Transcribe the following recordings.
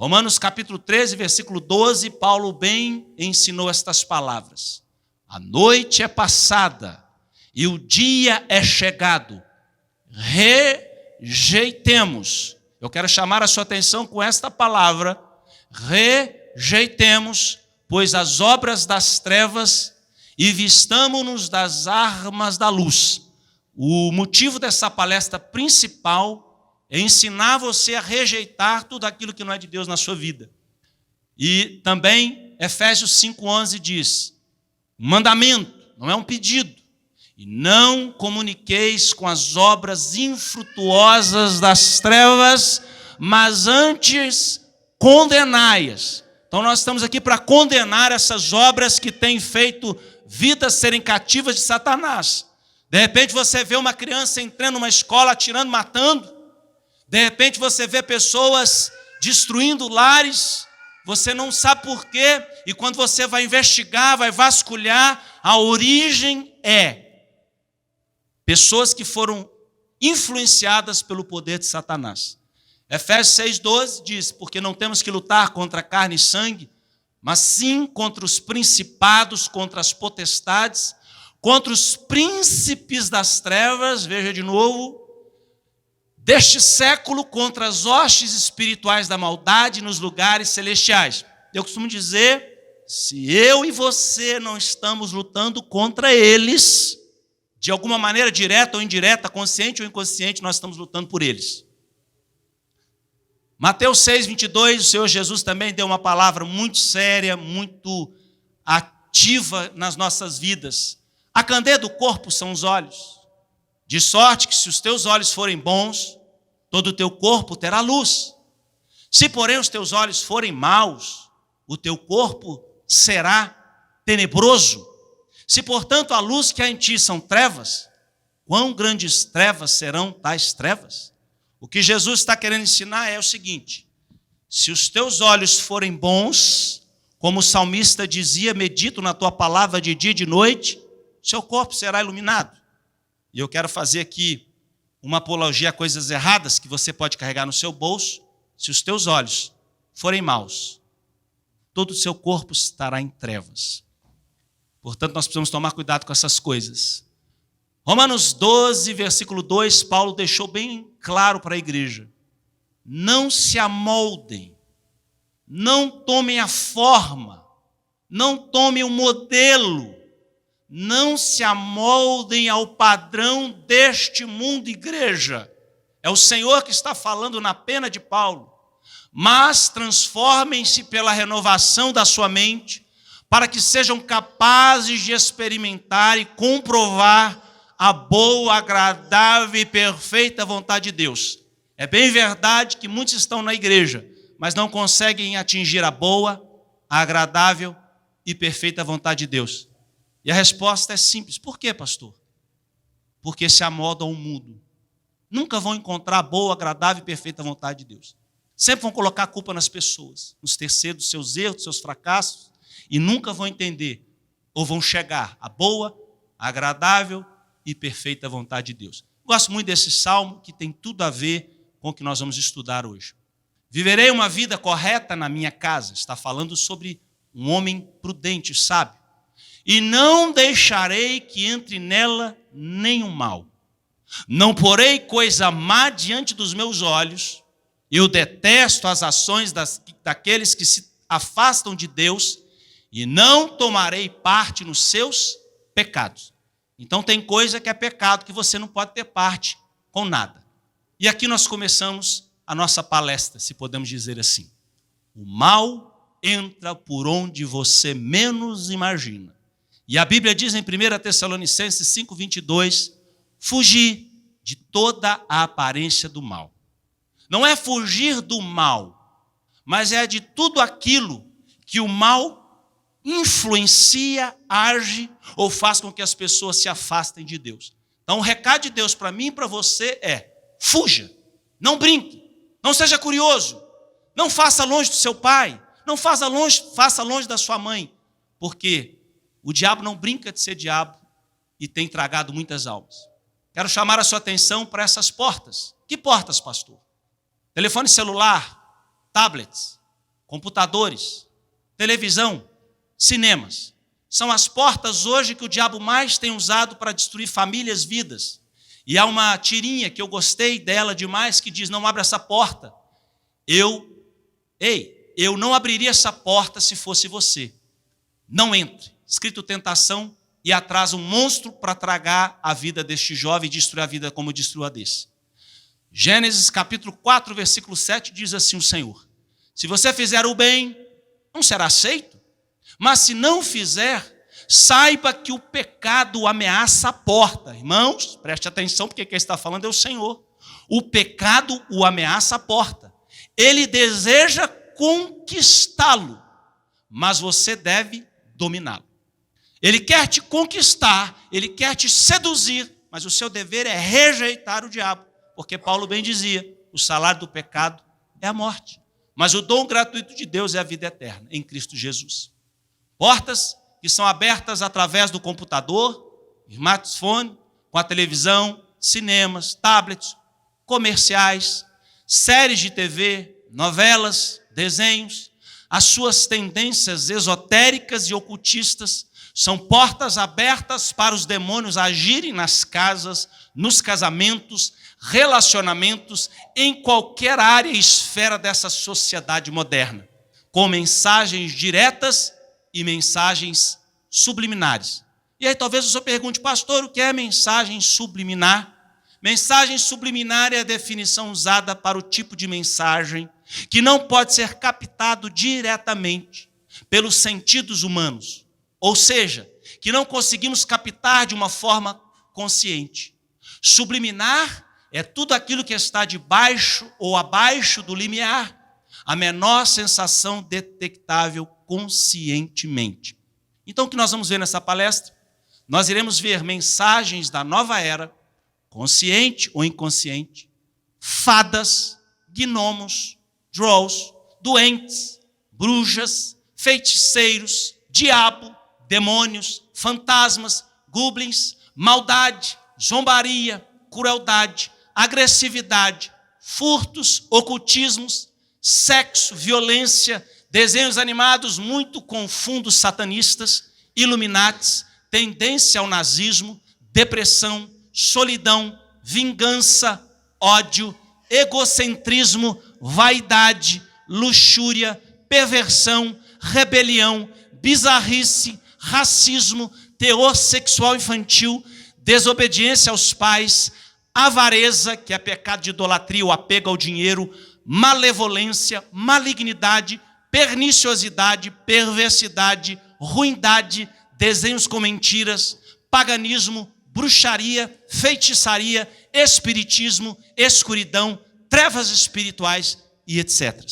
Romanos capítulo 13, versículo 12, Paulo bem ensinou estas palavras. A noite é passada e o dia é chegado. Rejeitemos. Eu quero chamar a sua atenção com esta palavra. Rejeitemos, pois, as obras das trevas e vistamo-nos das armas da luz. O motivo dessa palestra principal é ensinar você a rejeitar tudo aquilo que não é de Deus na sua vida. E também Efésios 5,11 diz, um mandamento, não é um pedido. E não comuniqueis com as obras infrutuosas das trevas, mas antes condenai-as. Então nós estamos aqui para condenar essas obras que têm feito vidas serem cativas de Satanás. De repente você vê uma criança entrando numa escola, atirando, matando. De repente você vê pessoas destruindo lares. Você não sabe por quê. E quando você vai investigar, vai vasculhar, a origem é pessoas que foram influenciadas pelo poder de Satanás. Efésios 6,12 diz, porque não temos que lutar contra carne e sangue, mas sim contra os principados, contra as potestades, contra os príncipes das trevas, veja de novo, deste século, contra as hostes espirituais da maldade nos lugares celestiais. Eu costumo dizer, se eu e você não estamos lutando contra eles, de alguma maneira, direta ou indireta, consciente ou inconsciente, nós estamos lutando por eles. Mateus 6,22, o Senhor Jesus também deu uma palavra muito séria, muito ativa nas nossas vidas. A candeia do corpo são os olhos. De sorte que se os teus olhos forem bons, todo o teu corpo terá luz. Se, porém, os teus olhos forem maus, o teu corpo será tenebroso. Se, portanto, a luz que há em ti são trevas, quão grandes trevas serão tais trevas? O que Jesus está querendo ensinar é o seguinte: se os teus olhos forem bons, como o salmista dizia, medito na tua palavra de dia e de noite, seu corpo será iluminado. E eu quero fazer aqui uma apologia a coisas erradas que você pode carregar no seu bolso. Se os teus olhos forem maus, todo o seu corpo estará em trevas. Portanto, nós precisamos tomar cuidado com essas coisas. Romanos 12, versículo 2, Paulo deixou bem claro para a igreja. Não se amoldem, não tomem a forma, não tomem o modelo, não se amoldem ao padrão deste mundo, igreja. É o Senhor que está falando na pena de Paulo. Mas transformem-se pela renovação da sua mente, para que sejam capazes de experimentar e comprovar a boa, agradável e perfeita vontade de Deus. É bem verdade que muitos estão na igreja, mas não conseguem atingir a boa, a agradável e perfeita vontade de Deus. E a resposta é simples. Por quê, pastor? Porque se amoldam ao mundo. Nunca vão encontrar a boa, agradável e perfeita vontade de Deus. Sempre vão colocar a culpa nas pessoas, nos terceiros dos seus erros, dos seus fracassos, e nunca vão entender, ou vão chegar à boa, agradável e perfeita vontade de Deus. Gosto muito desse salmo, que tem tudo a ver com o que nós vamos estudar hoje. Viverei uma vida correta na minha casa. Está falando sobre um homem prudente, sábio. E não deixarei que entre nela nenhum mal. Não porei coisa má diante dos meus olhos. Eu detesto as ações daqueles que se afastam de Deus e não tomarei parte nos seus pecados. Então tem coisa que é pecado que você não pode ter parte com nada. E aqui nós começamos a nossa palestra, se podemos dizer assim. O mal entra por onde você menos imagina. E a Bíblia diz em 1 Tessalonicenses 5,22, fugir de toda a aparência do mal. Não é fugir do mal, mas é de tudo aquilo que o mal influencia, age ou faz com que as pessoas se afastem de Deus. Então o recado de Deus para mim e para você é: fuja, não brinque, não seja curioso, não faça longe do seu pai, não faça longe da sua mãe, porque o diabo não brinca de ser diabo e tem tragado muitas almas. Quero chamar a sua atenção para essas portas. Que portas, pastor? Telefone celular, tablets, computadores, televisão, cinemas. São as portas hoje que o diabo mais tem usado para destruir famílias, vidas. E há uma tirinha que eu gostei dela demais que diz: não abra essa porta. Eu não abriria essa porta se fosse você. Não entre. Escrito tentação e atrasa um monstro para tragar a vida deste jovem e destruir a vida como destruiu a desse. Gênesis capítulo 4, versículo 7 diz assim o Senhor: se você fizer o bem, não será aceito. Mas se não fizer, saiba que o pecado ameaça a porta. Irmãos, preste atenção, porque quem está falando é o Senhor. O pecado o ameaça a porta. Ele deseja conquistá-lo, mas você deve dominá-lo. Ele quer te conquistar, ele quer te seduzir, mas o seu dever é rejeitar o diabo. Porque Paulo bem dizia: o salário do pecado é a morte, mas o dom gratuito de Deus é a vida eterna, em Cristo Jesus. Portas que são abertas através do computador, smartphone, com a televisão, cinemas, tablets, comerciais, séries de TV, novelas, desenhos. As suas tendências esotéricas e ocultistas são portas abertas para os demônios agirem nas casas, nos casamentos, relacionamentos, em qualquer área e esfera dessa sociedade moderna, com mensagens diretas e mensagens subliminares. E aí talvez o senhor pergunte: pastor, o que é mensagem subliminar? Mensagem subliminar é a definição usada para o tipo de mensagem que não pode ser captado diretamente pelos sentidos humanos, ou seja, que não conseguimos captar de uma forma consciente. Subliminar é tudo aquilo que está debaixo ou abaixo do limiar, a menor sensação detectável conscientemente. Então, o que nós vamos ver nessa palestra? Nós iremos ver mensagens da nova era, consciente ou inconsciente, fadas, gnomos, trolls, doentes, bruxas, feiticeiros, diabo, demônios, fantasmas, goblins, maldade, zombaria, crueldade, agressividade, furtos, ocultismos, sexo, violência, desenhos animados muito com fundos satanistas, iluminatis, tendência ao nazismo, depressão, solidão, vingança, ódio, egocentrismo, vaidade, luxúria, perversão, rebelião, bizarrice, racismo, teor sexual infantil, desobediência aos pais, avareza, que é pecado de idolatria ou apego ao dinheiro, malevolência, malignidade, perniciosidade, perversidade, ruindade, desenhos com mentiras, paganismo, bruxaria, feitiçaria, espiritismo, escuridão, trevas espirituais e etc.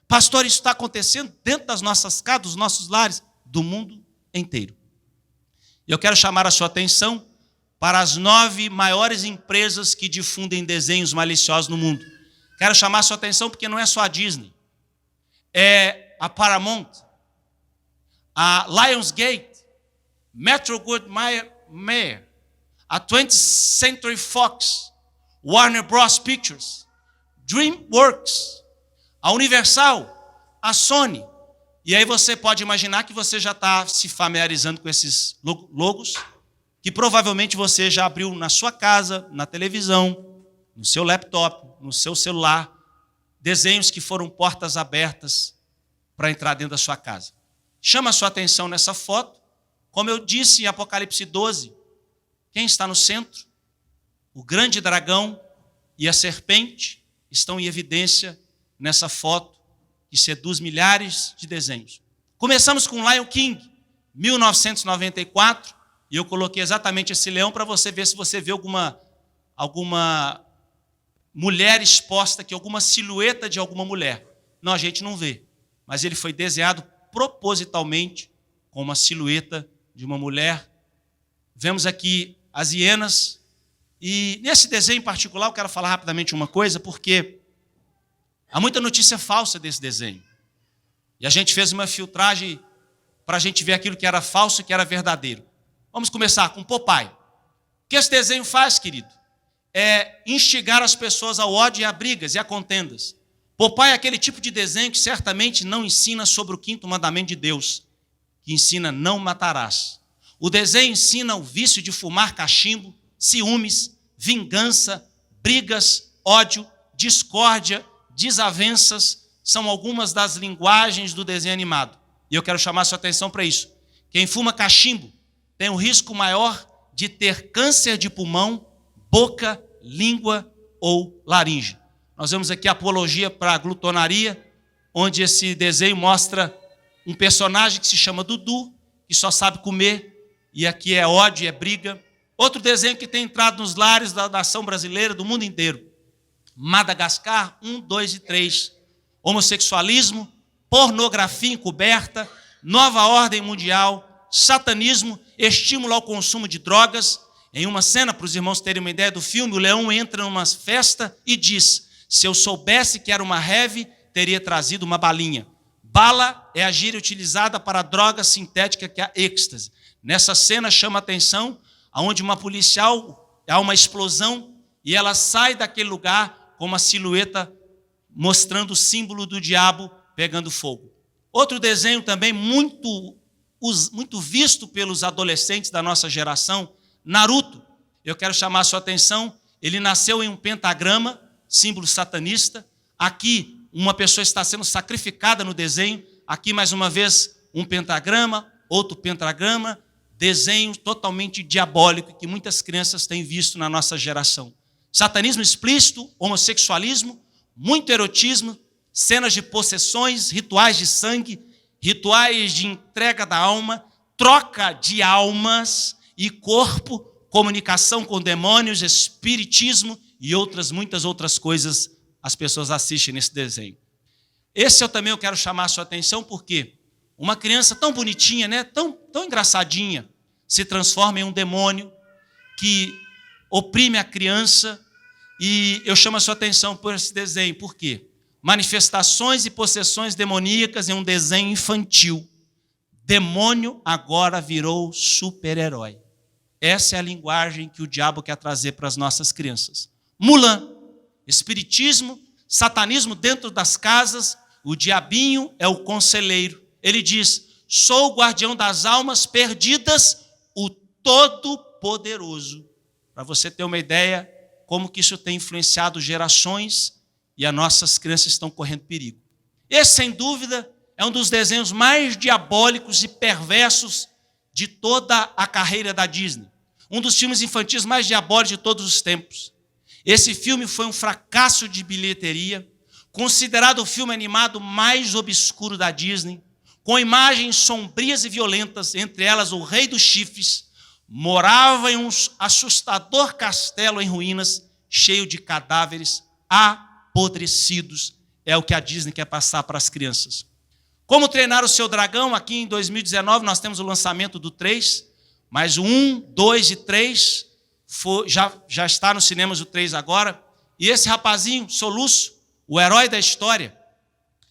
Pastor, isso está acontecendo dentro das nossas casas, dos nossos lares, do mundo inteiro. Eu quero chamar a sua atenção para as 9 maiores empresas que difundem desenhos maliciosos no mundo. Quero chamar a sua atenção porque não é só a Disney. É a Paramount, a Lionsgate, Metro-Goldwyn-Mayer, a 20th Century Fox, Warner Bros. Pictures, DreamWorks, a Universal, a Sony. E aí você pode imaginar que você já está se familiarizando com esses logos, que provavelmente você já abriu na sua casa, na televisão, no seu laptop, no seu celular, desenhos que foram portas abertas para entrar dentro da sua casa. Chama a sua atenção nessa foto. Como eu disse em Apocalipse 12, quem está no centro? O grande dragão e a serpente estão em evidência nessa foto que seduz milhares de desenhos. Começamos com Lion King, 1994, e eu coloquei exatamente esse leão para você ver se você vê alguma mulher exposta aqui, alguma silhueta de alguma mulher. Não, a gente não vê, mas ele foi desenhado propositalmente com uma silhueta de uma mulher. Vemos aqui as hienas, e nesse desenho em particular eu quero falar rapidamente uma coisa, porque há muita notícia falsa desse desenho. E a gente fez uma filtragem para a gente ver aquilo que era falso e que era verdadeiro. Vamos começar com Popeye. O que esse desenho faz, querido? É instigar as pessoas ao ódio e a brigas e a contendas. Popeye é aquele tipo de desenho que certamente não ensina sobre o 5º mandamento de Deus, que ensina não matarás. O desenho ensina o vício de fumar cachimbo, ciúmes, vingança, brigas, ódio, discórdia, desavenças, são algumas das linguagens do desenho animado. E eu quero chamar a sua atenção para isso. Quem fuma cachimbo tem um risco maior de ter câncer de pulmão, boca, língua ou laringe. Nós vemos aqui a apologia para a glutonaria, onde esse desenho mostra um personagem que se chama Dudu, que só sabe comer, e aqui é ódio, é briga. Outro desenho que tem entrado nos lares da nação brasileira, do mundo inteiro. Madagascar 1, 2 e 3. Homossexualismo, pornografia encoberta, nova ordem mundial, satanismo, estímulo ao consumo de drogas. Em uma cena, para os irmãos terem uma ideia do filme, o leão entra numa festa e diz: se eu soubesse que era uma heavy, teria trazido uma balinha. Bala é a gíria utilizada para a droga sintética que é a êxtase. Nessa cena chama a atenção, onde uma policial, há uma explosão e ela sai daquele lugar com uma silhueta mostrando o símbolo do diabo pegando fogo. Outro desenho também muito visto pelos adolescentes da nossa geração, Naruto. Eu quero chamar a sua atenção, ele nasceu em um pentagrama, símbolo satanista. Aqui, uma pessoa está sendo sacrificada no desenho. Aqui, mais uma vez, um pentagrama, outro pentagrama, desenho totalmente diabólico que muitas crianças têm visto na nossa geração. Satanismo explícito, homossexualismo, muito erotismo, cenas de possessões, rituais de sangue, rituais de entrega da alma, troca de almas e corpo, comunicação com demônios, espiritismo e muitas outras coisas as pessoas assistem nesse desenho. Esse eu também quero chamar a sua atenção porque uma criança tão bonitinha, né, tão engraçadinha, se transforma em um demônio que oprime a criança. E eu chamo a sua atenção por esse desenho. Por quê? Manifestações e possessões demoníacas em um desenho infantil. Demônio agora virou super-herói. Essa é a linguagem que o diabo quer trazer para as nossas crianças. Mulan, espiritismo, satanismo dentro das casas, o diabinho é o conselheiro. Ele diz: sou o guardião das almas perdidas, o Todo-Poderoso. Para você ter uma ideia como que isso tem influenciado gerações e as nossas crianças estão correndo perigo. Esse, sem dúvida, é um dos desenhos mais diabólicos e perversos de toda a carreira da Disney. Um dos filmes infantis mais diabólicos de todos os tempos. Esse filme foi um fracasso de bilheteria, considerado o filme animado mais obscuro da Disney, com imagens sombrias e violentas, entre elas o Rei dos Chifres, morava em um assustador castelo em ruínas, cheio de cadáveres apodrecidos. É o que a Disney quer passar para as crianças. Como Treinar o Seu Dragão, aqui em 2019 nós temos o lançamento do 3, mas o 1, 2 e 3 já está nos cinemas o 3 agora. E esse rapazinho, Soluço, o herói da história,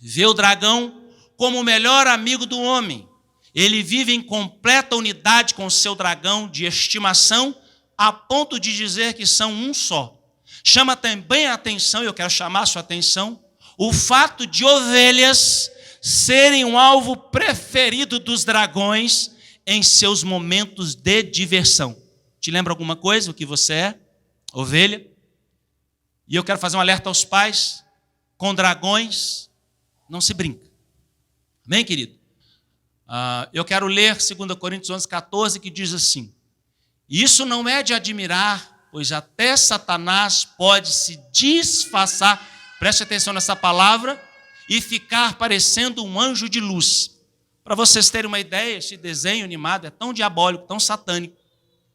vê o dragão como o melhor amigo do homem. Ele vive em completa unidade com o seu dragão de estimação, a ponto de dizer que são um só. Chama também a atenção, e eu quero chamar a sua atenção, o fato de ovelhas serem um alvo preferido dos dragões em seus momentos de diversão. Te lembra alguma coisa, o que você é? Ovelha. E eu quero fazer um alerta aos pais, com dragões não se brinca. Amém, querido? Eu quero ler 2 Coríntios 11, 14, que diz assim: isso não é de admirar, pois até Satanás pode se disfarçar, preste atenção nessa palavra, e ficar parecendo um anjo de luz. Para vocês terem uma ideia, esse desenho animado é tão diabólico, tão satânico,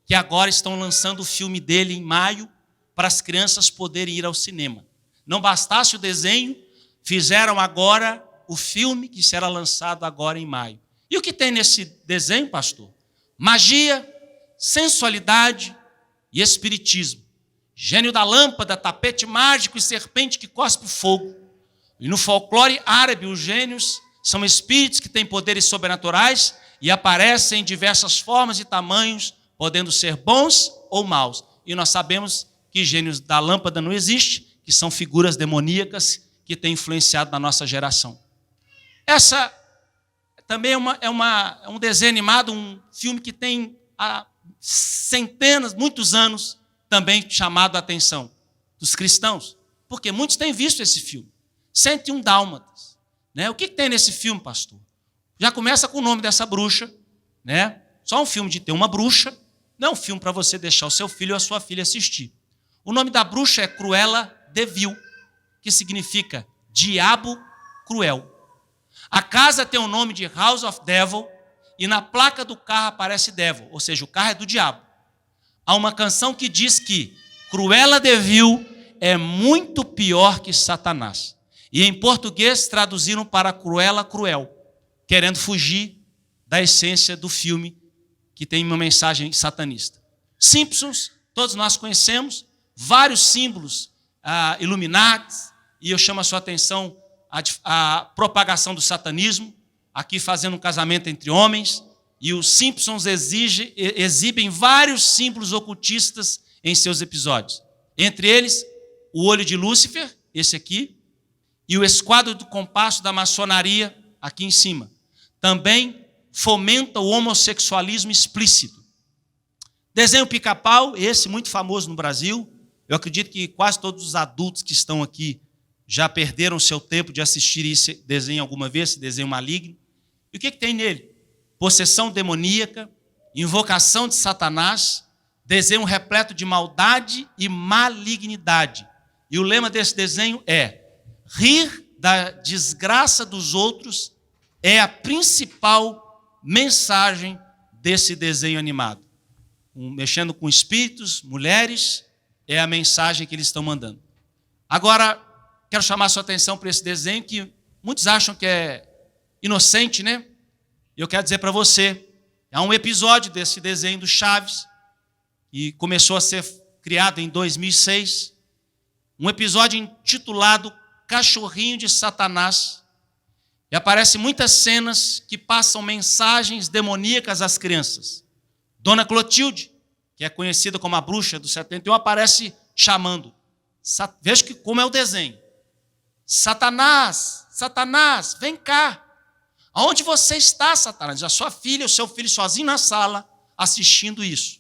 que agora estão lançando o filme dele em maio, para as crianças poderem ir ao cinema. Não bastasse o desenho, fizeram agora o filme que será lançado agora em maio. E o que tem nesse desenho, pastor? Magia, sensualidade e espiritismo. Gênio da lâmpada, tapete mágico e serpente que cospe fogo. E no folclore árabe, os gênios são espíritos que têm poderes sobrenaturais e aparecem em diversas formas e tamanhos, podendo ser bons ou maus. E nós sabemos que gênios da lâmpada não existem, que são figuras demoníacas que tem influenciado na nossa geração. Essa também é um desenho animado, um filme que tem há centenas, muitos anos, também chamado a atenção dos cristãos, porque muitos têm visto esse filme. 101 Dálmatas. Né? O que tem nesse filme, pastor? Já começa com o nome dessa bruxa. Né? Só um filme de ter uma bruxa, não é um filme para você deixar o seu filho ou a sua filha assistir. O nome da bruxa é Cruella de Vil, que significa diabo cruel. A casa tem o nome de House of Devil e na placa do carro aparece Devil, ou seja, o carro é do diabo. Há uma canção que diz que Cruella de Vil é muito pior que Satanás. E em português traduziram para Cruella cruel, querendo fugir da essência do filme que tem uma mensagem satanista. Simpsons, todos nós conhecemos, vários símbolos Illuminati, e eu chamo a sua atenção a propagação do satanismo, aqui fazendo um casamento entre homens, e os Simpsons exibem vários símbolos ocultistas em seus episódios. Entre eles, o olho de Lúcifer, esse aqui, e o esquadro do compasso da maçonaria, aqui em cima. Também fomenta o homossexualismo explícito. Desenho Pica-Pau, esse muito famoso no Brasil. Eu acredito que quase todos os adultos que estão aqui já perderam seu tempo de assistir esse desenho alguma vez, esse desenho maligno. E o que tem nele? Possessão demoníaca, invocação de Satanás, desenho repleto de maldade e malignidade. E o lema desse desenho é: rir da desgraça dos outros é a principal mensagem desse desenho animado. Mexendo com espíritos, mulheres, é a mensagem que eles estão mandando. Agora, quero chamar a sua atenção para esse desenho que muitos acham que é inocente, né? Eu quero dizer para você, há um episódio desse desenho do Chaves, que começou a ser criado em 2006, um episódio intitulado Cachorrinho de Satanás, e aparecem muitas cenas que passam mensagens demoníacas às crianças. Dona Clotilde, que é conhecida como a bruxa do 71, aparece chamando. Veja como é o desenho. Satanás, Satanás, vem cá. Aonde você está, Satanás? A sua filha, o seu filho sozinho na sala, assistindo isso.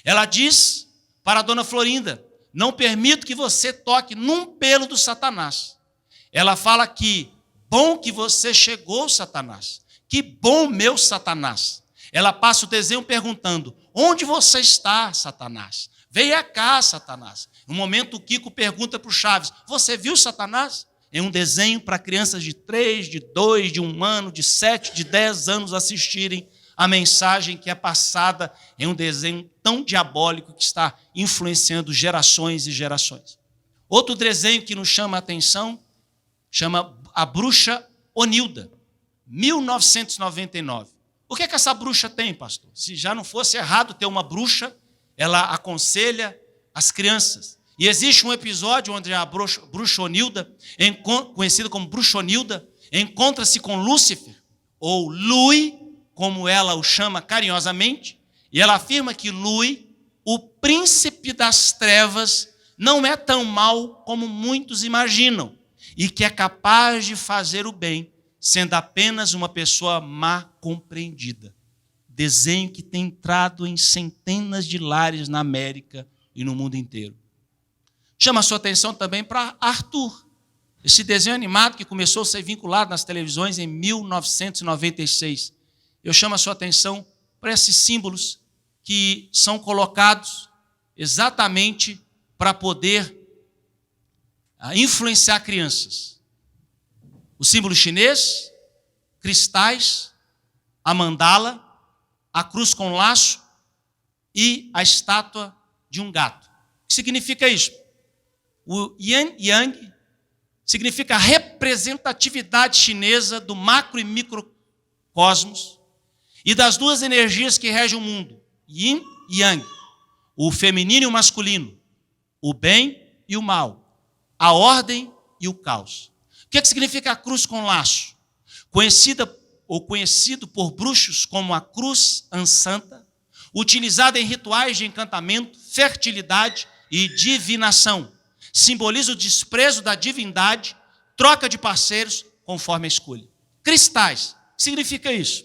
Ela diz para a Dona Florinda: não permito que você toque num pelo do Satanás. Ela fala que bom que você chegou, Satanás. Que bom, meu Satanás. Ela passa o desenho perguntando: onde você está, Satanás? Venha cá, Satanás. No momento o Kiko pergunta para o Chaves: você viu Satanás? É um desenho para crianças de 3, de 2, de 1 ano, de 7, de 10 anos assistirem a mensagem que é passada em um desenho tão diabólico que está influenciando gerações e gerações. Outro desenho que nos chama a atenção chama A Bruxa Onilda, 1999. O que essa bruxa tem, pastor? Se já não fosse errado ter uma bruxa, ela aconselha as crianças. E existe um episódio onde a bruxa Onilda, conhecida como Bruxa Onilda, encontra-se com Lúcifer, ou Lui, como ela o chama carinhosamente, e ela afirma que Lui, o príncipe das trevas, não é tão mau como muitos imaginam, e que é capaz de fazer o bem, sendo apenas uma pessoa má compreendida. Desenho que tem entrado em centenas de lares na América e no mundo inteiro. Chama a sua atenção também para Arthur, esse desenho animado que começou a ser vinculado nas televisões em 1996. Eu chamo a sua atenção para esses símbolos que são colocados exatamente para poder influenciar crianças. O símbolo chinês, cristais, a mandala, a cruz com laço e a estátua de um gato. O que significa isso? O Yin Yang significa a representatividade chinesa do macro e microcosmos e das duas energias que regem o mundo, Yin e Yang, o feminino e o masculino, o bem e o mal, a ordem e o caos. O que significa a cruz com laço? Conhecido por bruxos como a cruz ansanta, utilizada em rituais de encantamento, fertilidade e divinação. Simboliza o desprezo da divindade troca de parceiros conforme a escolha. Cristais, significa isso.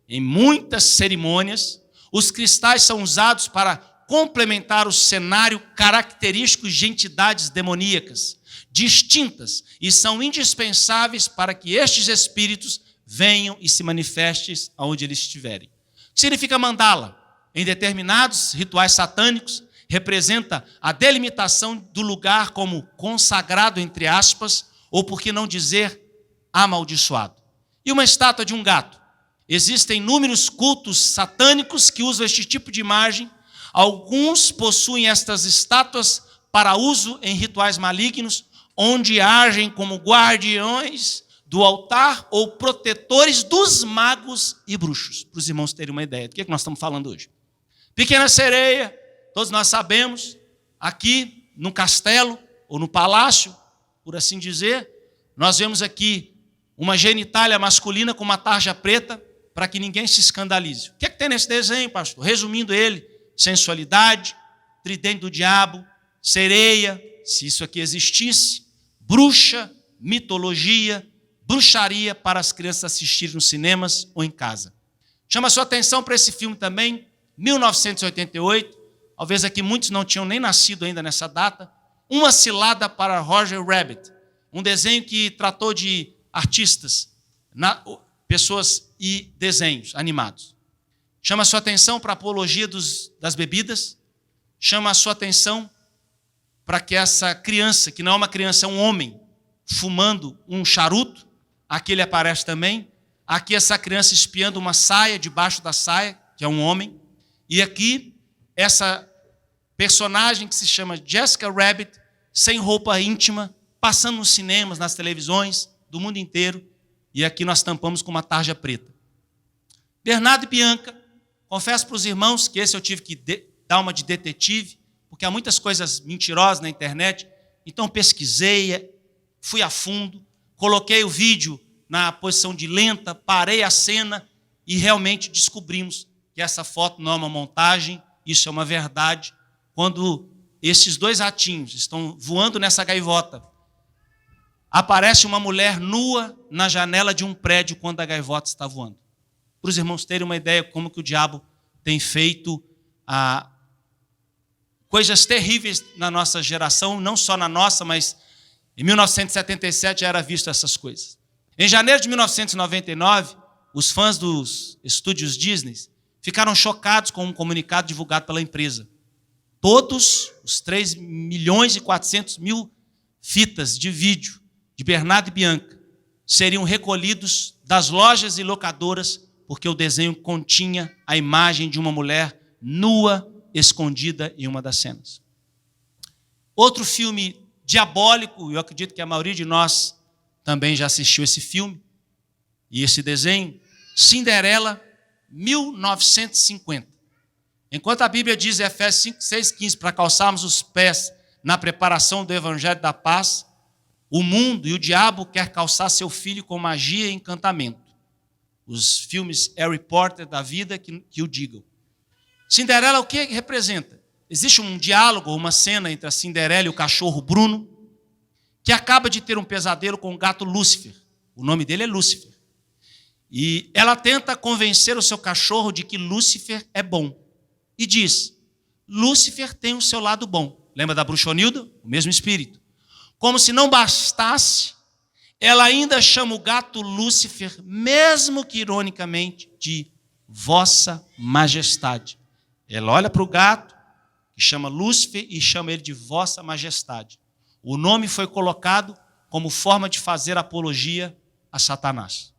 Em muitas cerimônias, os cristais são usados para complementar o cenário característico de entidades demoníacas, distintas, e são indispensáveis para que estes espíritos venham e se manifestem onde eles estiverem. Significa mandala. Em determinados rituais satânicos, representa a delimitação do lugar como consagrado, entre aspas, ou por que não dizer amaldiçoado. E uma estátua de um gato. Existem inúmeros cultos satânicos que usam este tipo de imagem. Alguns possuem estas estátuas para uso em rituais malignos, onde agem como guardiões do altar ou protetores dos magos e bruxos. Para os irmãos terem uma ideia do que nós estamos falando hoje. Pequena sereia, todos nós sabemos, aqui no castelo ou no palácio, por assim dizer, nós vemos aqui uma genitália masculina com uma tarja preta para que ninguém se escandalize. O que é que tem nesse desenho, pastor? Resumindo ele, sensualidade, tridente do diabo, sereia, se isso aqui existisse, bruxa, mitologia, bruxaria para as crianças assistirem nos cinemas ou em casa. Chama a sua atenção para esse filme também, 1988, talvez aqui muitos não tinham nem nascido ainda nessa data, Uma Cilada para Roger Rabbit, um desenho que tratou de artistas, pessoas e desenhos animados. Chama a sua atenção para a apologia das bebidas, chama a sua atenção para que essa criança, que não é uma criança, é um homem, fumando um charuto, aqui ele aparece também, aqui essa criança espiando uma saia, debaixo da saia, que é um homem, e aqui essa personagem que se chama Jessica Rabbit, sem roupa íntima, passando nos cinemas, nas televisões do mundo inteiro, e aqui nós tampamos com uma tarja preta. Bernardo e Bianca, confesso para os irmãos que esse eu tive que dar uma de detetive, porque há muitas coisas mentirosas na internet, então pesquisei, fui a fundo, coloquei o vídeo na posição de lenta, parei a cena e realmente descobrimos que essa foto não é uma montagem, isso é uma verdade. Quando esses dois ratinhos estão voando nessa gaivota, aparece uma mulher nua na janela de um prédio quando a gaivota está voando. Para os irmãos terem uma ideia como que o diabo tem feito coisas terríveis na nossa geração, não só na nossa, mas em 1977 já era visto essas coisas. Em janeiro de 1999, os fãs dos estúdios Disney ficaram chocados com um comunicado divulgado pela empresa. Todos os 3.400.000 fitas de vídeo de Bernardo e Bianca seriam recolhidos das lojas e locadoras, porque o desenho continha a imagem de uma mulher nua, escondida em uma das cenas. Outro filme diabólico, eu acredito que a maioria de nós também já assistiu esse filme e esse desenho, Cinderela, 1950. Enquanto a Bíblia diz em Efésios 6,15, para calçarmos os pés na preparação do Evangelho da Paz, o mundo e o diabo quer calçar seu filho com magia e encantamento. Os filmes Harry Potter da vida que o digam. Cinderela, o que representa? Existe um diálogo, uma cena entre a Cinderela e o cachorro Bruno, que acaba de ter um pesadelo com o gato Lúcifer. O nome dele é Lúcifer. E ela tenta convencer o seu cachorro de que Lúcifer é bom. E diz, Lúcifer tem o seu lado bom. Lembra da Bruxonilda? O mesmo espírito. Como se não bastasse, ela ainda chama o gato Lúcifer, mesmo que ironicamente, de Vossa Majestade. Ela olha para o gato, que chama Lúcifer, e chama ele de Vossa Majestade. O nome foi colocado como forma de fazer apologia a Satanás.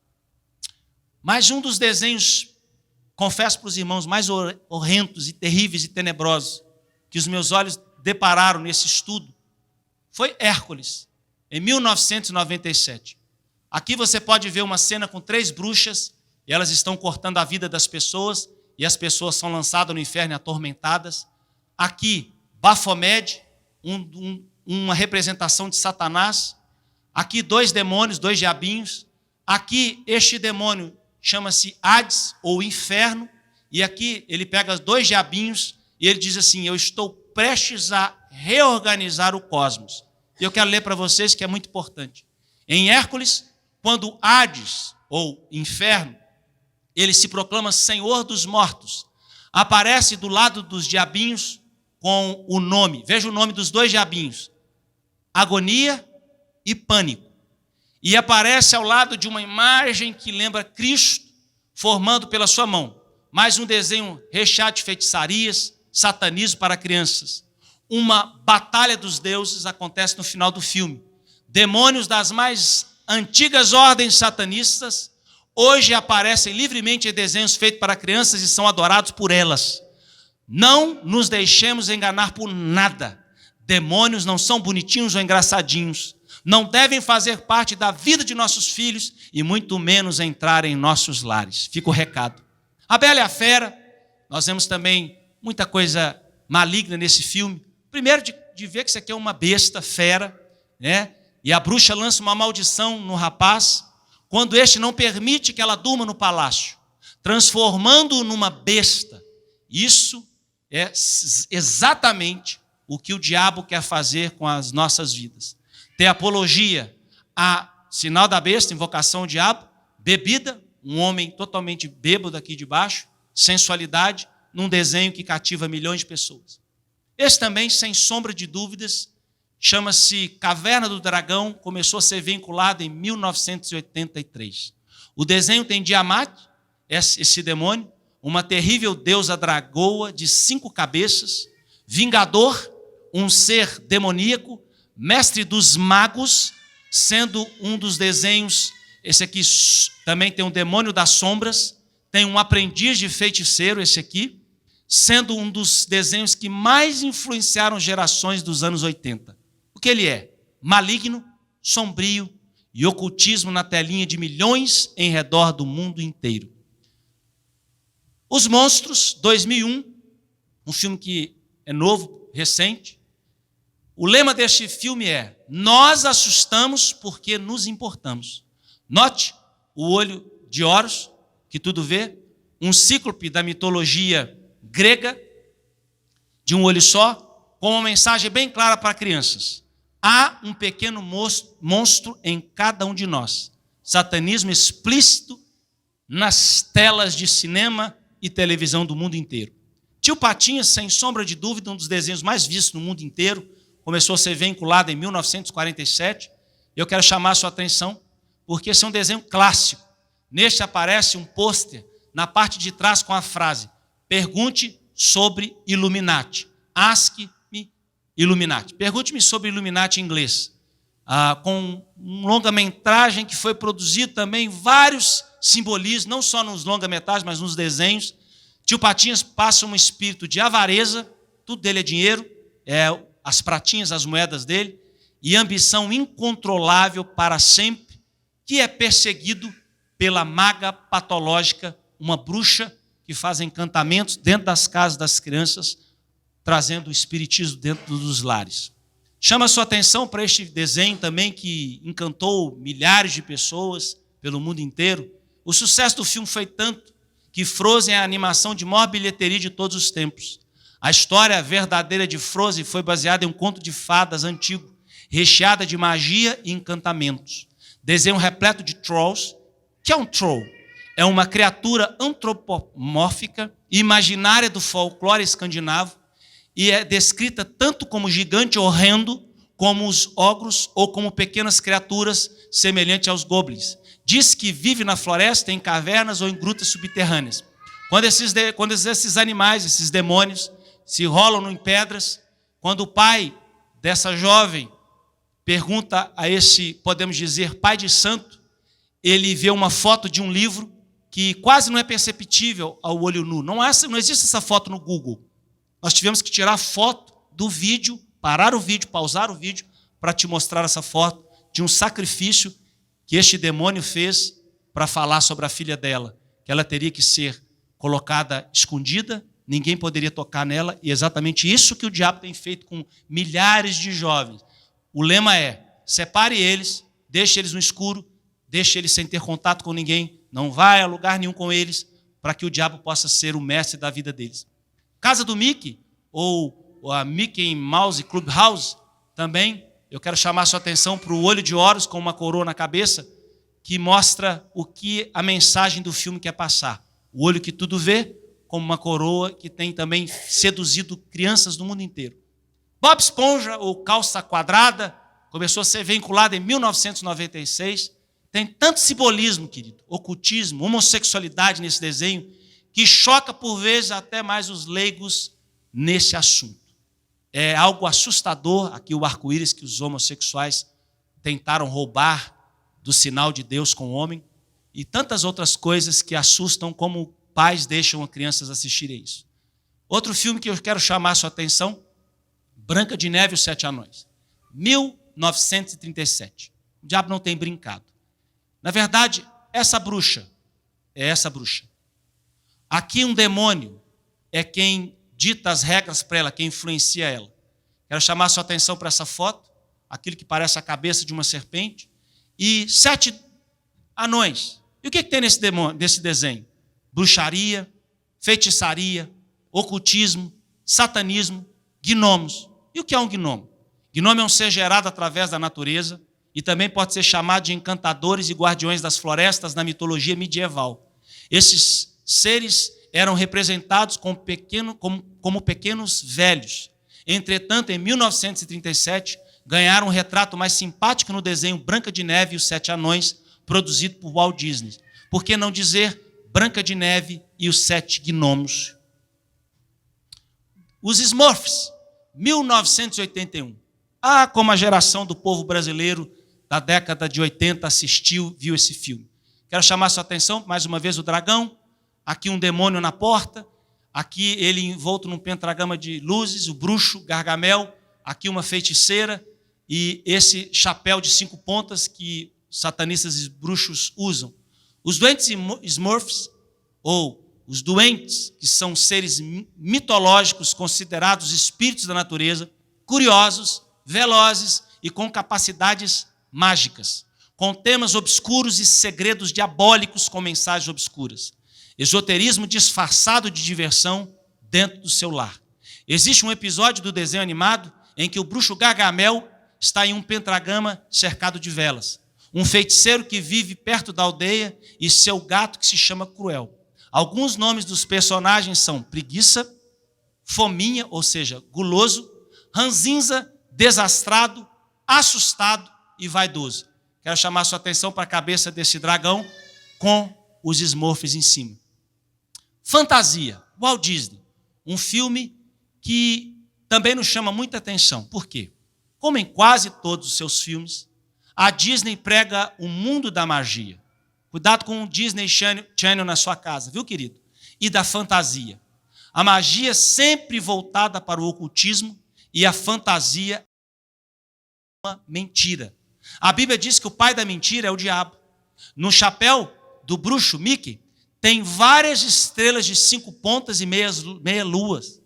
Mas um dos desenhos, confesso para os irmãos, mais horrendos e terríveis e tenebrosos que os meus olhos depararam nesse estudo foi Hércules, em 1997. Aqui você pode ver uma cena com 3 bruxas e elas estão cortando a vida das pessoas e as pessoas são lançadas no inferno atormentadas. Aqui, Baphomet, uma representação de Satanás. Aqui 2 demônios, 2 diabinhos. Aqui este demônio chama-se Hades, ou Inferno. E aqui ele pega 2 diabinhos e ele diz assim, eu estou prestes a reorganizar o cosmos. E eu quero ler para vocês que é muito importante. Em Hércules, quando Hades, ou inferno, ele se proclama Senhor dos mortos, aparece do lado dos diabinhos com o nome, veja o nome dos dois diabinhos, Agonia e Pânico. E aparece ao lado de uma imagem que lembra Cristo, formando pela sua mão. Mais um desenho recheado de feitiçarias, satanismo para crianças. Uma batalha dos deuses acontece no final do filme. Demônios das mais antigas ordens satanistas hoje aparecem livremente em desenhos feitos para crianças e são adorados por elas. Não nos deixemos enganar por nada. Demônios não são bonitinhos ou engraçadinhos. Não devem fazer parte da vida de nossos filhos e muito menos entrar em nossos lares. Fica o recado. A Bela e a Fera, nós vemos também muita coisa maligna nesse filme. Primeiro de ver que isso aqui é uma besta, fera, né? E a bruxa lança uma maldição no rapaz, quando este não permite que ela durma no palácio, transformando-o numa besta. Isso é exatamente o que o diabo quer fazer com as nossas vidas. Ter apologia a sinal da besta, invocação ao diabo, bebida, um homem totalmente bêbado aqui de baixo, sensualidade, num desenho que cativa milhões de pessoas. Esse também, sem sombra de dúvidas, chama-se Caverna do Dragão, começou a ser vinculado em 1983. O desenho tem Tiamat, esse demônio, uma terrível deusa dragoa de 5 cabeças, vingador, um ser demoníaco, mestre dos magos, sendo um dos desenhos, esse aqui também tem um demônio das sombras, tem um aprendiz de feiticeiro, esse aqui, sendo um dos desenhos que mais influenciaram gerações dos anos 80. O que ele é? Maligno, sombrio e ocultismo na telinha de milhões em redor do mundo inteiro. Os Monstros, 2001, um filme que é novo, recente. O lema deste filme é: nós assustamos porque nos importamos. Note o olho de Horus, que tudo vê, um cíclope da mitologia grega, de um olho só, com uma mensagem bem clara para crianças. Há um pequeno monstro em cada um de nós. Satanismo explícito nas telas de cinema e televisão do mundo inteiro. Tio Patinhas, sem sombra de dúvida, um dos desenhos mais vistos no mundo inteiro, começou a ser vinculado em 1947. Eu quero chamar a sua atenção, porque esse é um desenho clássico. Neste aparece um pôster na parte de trás com a frase: pergunte sobre Illuminati. Ask-me Illuminati. Pergunte-me sobre Illuminati em inglês. Com um longa-metragem que foi produzido também, vários simbolismos, não só nos longa-metragens, mas nos desenhos. Tio Patinhas passa um espírito de avareza, tudo dele é dinheiro, as pratinhas, as moedas dele, e ambição incontrolável para sempre, que é perseguido pela maga patológica, uma bruxa que faz encantamentos dentro das casas das crianças, trazendo o espiritismo dentro dos lares. Chama a sua atenção para este desenho também que encantou milhares de pessoas pelo mundo inteiro. O sucesso do filme foi tanto que Frozen é a animação de maior bilheteria de todos os tempos. A história verdadeira de Frozen foi baseada em um conto de fadas antigo, recheada de magia e encantamentos. Desenho repleto de trolls. O que é um troll? É uma criatura antropomórfica e imaginária do folclore escandinavo e é descrita tanto como gigante horrendo, como os ogros ou como pequenas criaturas semelhantes aos goblins. Diz que vive na floresta, em cavernas ou em grutas subterrâneas. Quando esses animais, esses demônios, se rolam em pedras, quando o pai dessa jovem pergunta a esse, podemos dizer, pai de santo, ele vê uma foto de um livro que quase não é perceptível ao olho nu. Não existe essa foto no Google. Nós tivemos que tirar a foto do vídeo, parar o vídeo, pausar o vídeo, para te mostrar essa foto de um sacrifício que este demônio fez para falar sobre a filha dela, que ela teria que ser colocada escondida, ninguém poderia tocar nela, e exatamente isso que o diabo tem feito com milhares de jovens. O lema é: separe eles, deixe eles no escuro, deixe eles sem ter contato com ninguém, não vai a lugar nenhum com eles, para que o diabo possa ser o mestre da vida deles. Casa do Mickey, ou a Mickey Mouse Clubhouse, também eu quero chamar a sua atenção para o olho de Horus com uma coroa na cabeça, que mostra o que a mensagem do filme quer passar. O olho que tudo vê, como uma coroa que tem também seduzido crianças do mundo inteiro. Bob Esponja, ou Calça Quadrada, começou a ser vinculado em 1996. Tem tanto simbolismo, querido, ocultismo, homossexualidade nesse desenho, que choca por vezes até mais os leigos nesse assunto. É algo assustador, aqui o arco-íris que os homossexuais tentaram roubar do sinal de Deus com o homem, e tantas outras coisas que assustam como pais deixam as crianças assistirem isso. Outro filme que eu quero chamar a sua atenção, Branca de Neve e os Sete Anões, 1937. O diabo não tem brincado. Na verdade, essa bruxa é essa bruxa. Aqui um demônio é quem dita as regras para ela, quem influencia ela. Quero chamar a sua atenção para essa foto, aquilo que parece a cabeça de uma serpente, e 7 anões. E o que tem nesse desenho? Bruxaria, feitiçaria, ocultismo, satanismo, gnomos. E o que é um gnomo? Gnomo é um ser gerado através da natureza e também pode ser chamado de encantadores e guardiões das florestas na mitologia medieval. Esses seres eram representados como pequenos velhos. Entretanto, em 1937, ganharam um retrato mais simpático no desenho Branca de Neve e os Sete Anões, produzido por Walt Disney. Por que não dizer Branca de Neve e os Sete Gnomos? Os Smurfs, 1981. Ah, como a geração do povo brasileiro da década de 80 assistiu, viu esse filme. Quero chamar a sua atenção, mais uma vez, o dragão. Aqui um demônio na porta. Aqui ele envolto num pentagrama de luzes, o bruxo, Gargamel. Aqui uma feiticeira. E esse chapéu de 5 pontas que satanistas e bruxos usam. Os doentes Smurfs, ou os doentes, que são seres mitológicos considerados espíritos da natureza, curiosos, velozes e com capacidades mágicas, com temas obscuros e segredos diabólicos com mensagens obscuras. Esoterismo disfarçado de diversão dentro do seu lar. Existe um episódio do desenho animado em que o bruxo Gargamel está em um pentagrama cercado de velas. Um feiticeiro que vive perto da aldeia e seu gato que se chama Cruel. Alguns nomes dos personagens são Preguiça, Fominha, ou seja, guloso, Ranzinza, desastrado, assustado e vaidoso. Quero chamar a sua atenção para a cabeça desse dragão com os Smurfs em cima. Fantasia, Walt Disney. Um filme que também nos chama muita atenção. Por quê? Como em quase todos os seus filmes, a Disney prega o mundo da magia. Cuidado com o Disney Channel na sua casa, viu, querido? E da fantasia. A magia sempre voltada para o ocultismo e a fantasia é uma mentira. A Bíblia diz que o pai da mentira é o diabo. No chapéu do bruxo Mickey tem várias estrelas de 5 pontas e meia luas.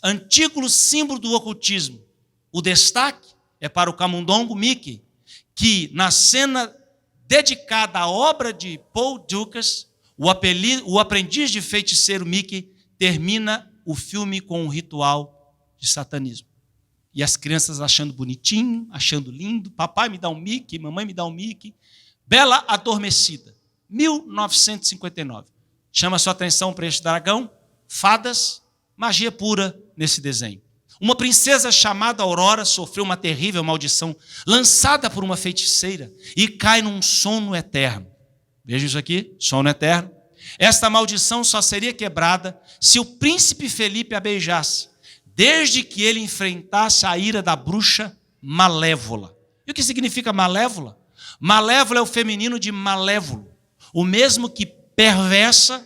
Antigo símbolo do ocultismo. O destaque é para o camundongo Mickey, que na cena dedicada à obra de Paul Dukas, o aprendiz de feiticeiro Mickey termina o filme com um ritual de satanismo. E as crianças achando bonitinho, achando lindo, papai me dá um Mickey, mamãe me dá um Mickey. Bela Adormecida, 1959. Chama a sua atenção para este dragão, fadas, magia pura nesse desenho. Uma princesa chamada Aurora sofreu uma terrível maldição lançada por uma feiticeira e cai num sono eterno. Veja isso aqui, sono eterno. Esta maldição só seria quebrada se o príncipe Felipe a beijasse, desde que ele enfrentasse a ira da bruxa Malévola. E o que significa Malévola? Malévola é o feminino de malévolo, o mesmo que perversa,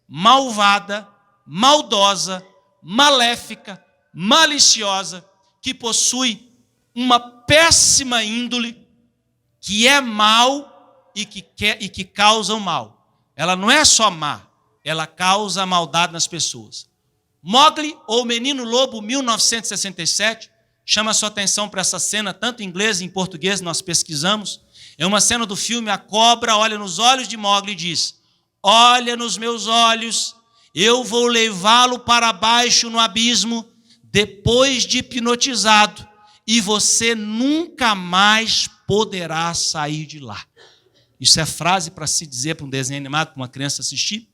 malvada, maldosa, maléfica, maliciosa, que possui uma péssima índole, que é mal e que causa o mal. Ela não é só má, ela causa maldade nas pessoas. Mowgli, ou Menino Lobo, 1967, chama a sua atenção para essa cena, tanto em inglês e em português, nós pesquisamos. É uma cena do filme, a cobra olha nos olhos de Mowgli e diz: olha nos meus olhos, eu vou levá-lo para baixo no abismo, depois de hipnotizado, e você nunca mais poderá sair de lá. Isso é frase para se dizer para um desenho animado, para uma criança assistir.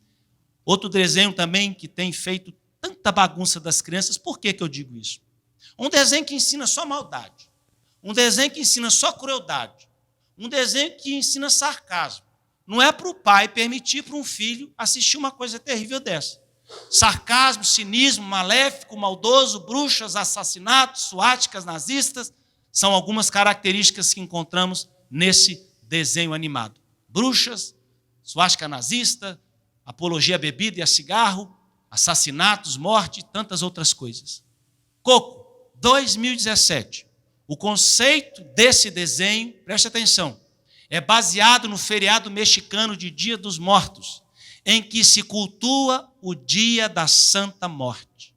Outro desenho também que tem feito tanta bagunça das crianças, por que eu digo isso? Um desenho que ensina só maldade, um desenho que ensina só crueldade, um desenho que ensina sarcasmo. Não é para o pai permitir para um filho assistir uma coisa terrível dessa. Sarcasmo, cinismo, maléfico, maldoso, bruxas, assassinatos, suásticas, nazistas, são algumas características que encontramos nesse desenho animado. Bruxas, suástica nazista, apologia à bebida e a cigarro, assassinatos, morte e tantas outras coisas. Coco, 2017. O conceito desse desenho, preste atenção, é baseado no feriado mexicano de Dia dos Mortos, em que se cultua o dia da Santa Morte.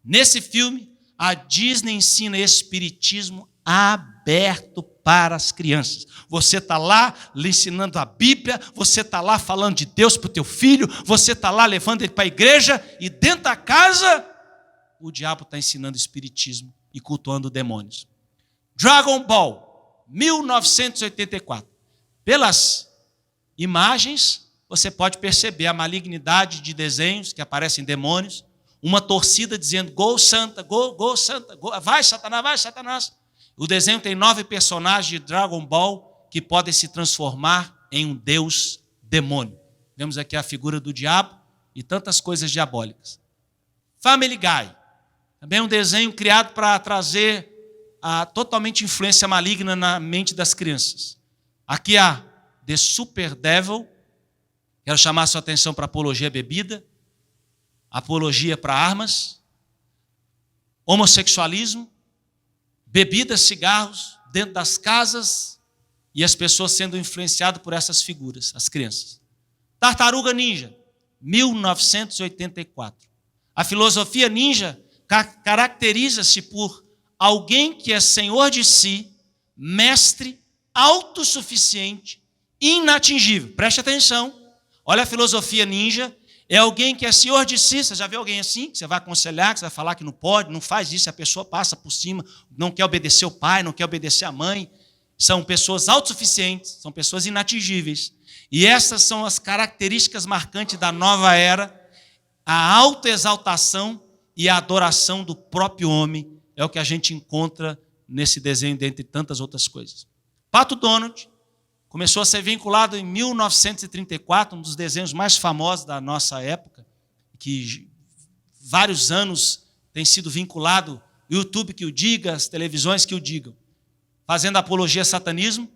Nesse filme, a Disney ensina espiritismo aberto para as crianças. Você está lá lhe ensinando a Bíblia, você está lá falando de Deus para o teu filho, você está lá levando ele para a igreja, e dentro da casa, o diabo está ensinando espiritismo e cultuando demônios. Dragon Ball, 1984. Pelas imagens, você pode perceber a malignidade de desenhos que aparecem demônios, uma torcida dizendo, go Santa, go Santa, go, vai Satanás, vai Satanás. O desenho tem 9 personagens de Dragon Ball que podem se transformar em um deus demônio. Vemos aqui a figura do diabo e tantas coisas diabólicas. Family Guy, também um desenho criado para trazer a totalmente influência maligna na mente das crianças. Aqui há The Super Devil, quero chamar a sua atenção para apologia à bebida, apologia para armas, homossexualismo, bebidas, cigarros dentro das casas e as pessoas sendo influenciadas por essas figuras, as crianças. Tartaruga Ninja, 1984. A filosofia ninja caracteriza-se por alguém que é senhor de si, mestre, autossuficiente, inatingível. Preste atenção. Olha a filosofia ninja. É alguém que é senhor de si. Você já viu alguém assim? Que você vai aconselhar, que você vai falar que não pode, não faz isso. A pessoa passa por cima, não quer obedecer o pai, não quer obedecer a mãe. São pessoas autossuficientes, são pessoas inatingíveis. E essas são as características marcantes da nova era. A autoexaltação e a adoração do próprio homem é o que a gente encontra nesse desenho, dentre tantas outras coisas. Pato Donald começou a ser vinculado em 1934, um dos desenhos mais famosos da nossa época, que vários anos tem sido vinculado, o YouTube que o diga, as televisões que o digam, fazendo apologia ao satanismo,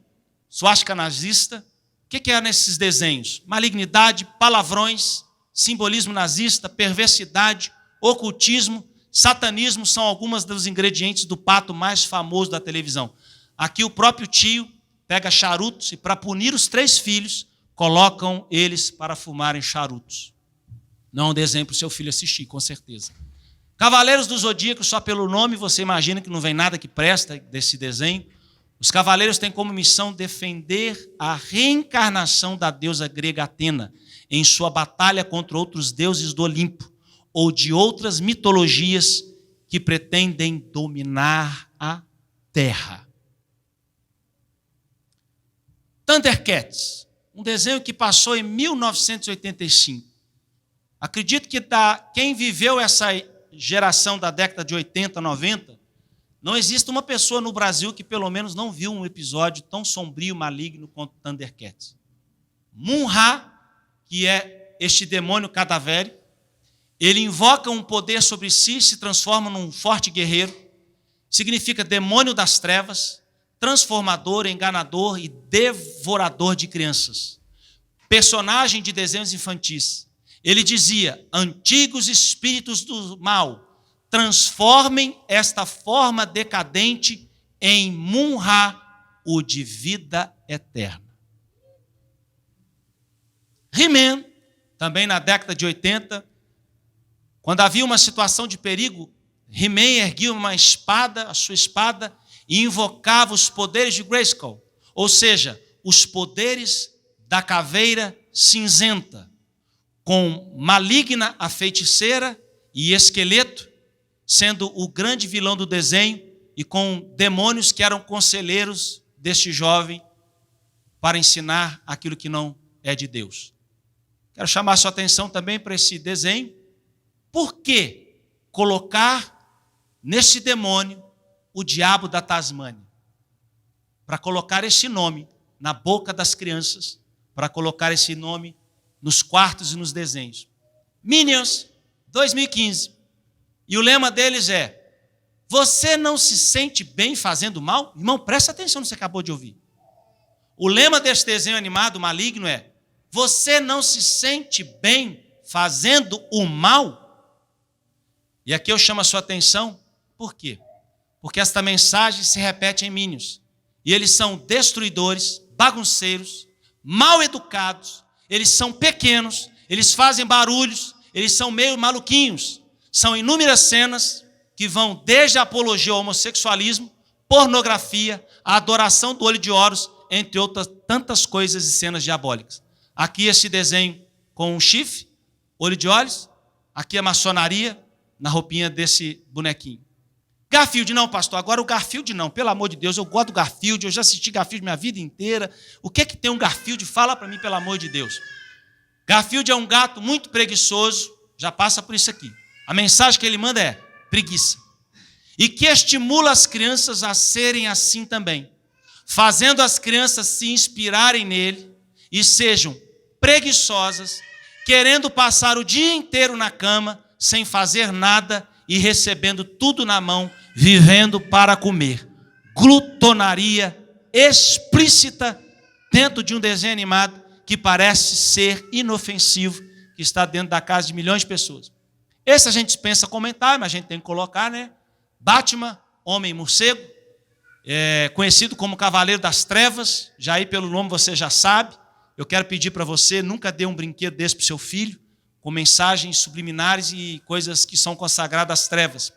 suástica nazista. O que é nesses desenhos? Malignidade, palavrões, simbolismo nazista, perversidade, ocultismo, satanismo são algumas dos ingredientes do pato mais famoso da televisão. Aqui o próprio tio pega charutos e, para punir os 3 filhos, colocam eles para fumarem charutos. Não é um desenho para o seu filho assistir, com certeza. Cavaleiros do Zodíaco, só pelo nome, você imagina que não vem nada que presta desse desenho. Os cavaleiros têm como missão defender a reencarnação da deusa grega Atena em sua batalha contra outros deuses do Olimpo ou de outras mitologias que pretendem dominar a Terra. Thundercats, um desenho que passou em 1985. Acredito que quem viveu essa geração da década de 80, 90, não existe uma pessoa no Brasil que pelo menos não viu um episódio tão sombrio, maligno quanto Thundercats. Mun-Ra, que é este demônio cadavérico, ele invoca um poder sobre si, se transforma num forte guerreiro, significa demônio das trevas, transformador, enganador e devorador de crianças. Personagem de desenhos infantis. Ele dizia, antigos espíritos do mal, transformem esta forma decadente em Mun-Ra, o de vida eterna. He-Man, também na década de 80, quando havia uma situação de perigo, He-Man erguia uma espada, a sua espada, e invocava os poderes de Grayskull, ou seja, os poderes da caveira cinzenta, com Maligna, a feiticeira, e Esqueleto, sendo o grande vilão do desenho, e com demônios que eram conselheiros deste jovem para ensinar aquilo que não é de Deus. Quero chamar a sua atenção também para esse desenho. Por que colocar nesse demônio o diabo da Tasmânia? Para colocar esse nome na boca das crianças, para colocar esse nome nos quartos e nos desenhos. Minions, 2015. E o lema deles é: você não se sente bem fazendo mal? Irmão, presta atenção no que você acabou de ouvir. O lema desse desenho animado maligno é: você não se sente bem fazendo o mal? E aqui eu chamo a sua atenção, por quê? Porque esta mensagem se repete em Minions. E eles são destruidores, bagunceiros, mal educados, eles são pequenos, eles fazem barulhos, eles são meio maluquinhos. São inúmeras cenas que vão desde a apologia ao homossexualismo, pornografia, a adoração do olho de Horus, entre outras tantas coisas e cenas diabólicas. Aqui esse desenho com um chifre, olho de olhos, aqui a maçonaria, na roupinha desse bonequinho. Garfield, não, pastor, agora o Garfield não, pelo amor de Deus, eu gosto do Garfield, eu já assisti Garfield minha vida inteira. O que é que tem um Garfield? Fala para mim, pelo amor de Deus. Garfield é um gato muito preguiçoso, já passa por isso aqui. A mensagem que ele manda é preguiça. E que estimula as crianças a serem assim também, fazendo as crianças se inspirarem nele e sejam preguiçosas, querendo passar o dia inteiro na cama, sem fazer nada e recebendo tudo na mão, vivendo para comer. Glutonaria explícita dentro de um desenho animado que parece ser inofensivo, que está dentro da casa de milhões de pessoas. Esse a gente dispensa comentário, mas a gente tem que colocar, né? Batman, Homem-Morcego, conhecido como Cavaleiro das Trevas, já aí pelo nome você já sabe. Eu quero pedir para você, nunca dê um brinquedo desse para o seu filho, com mensagens subliminares e coisas que são consagradas às trevas.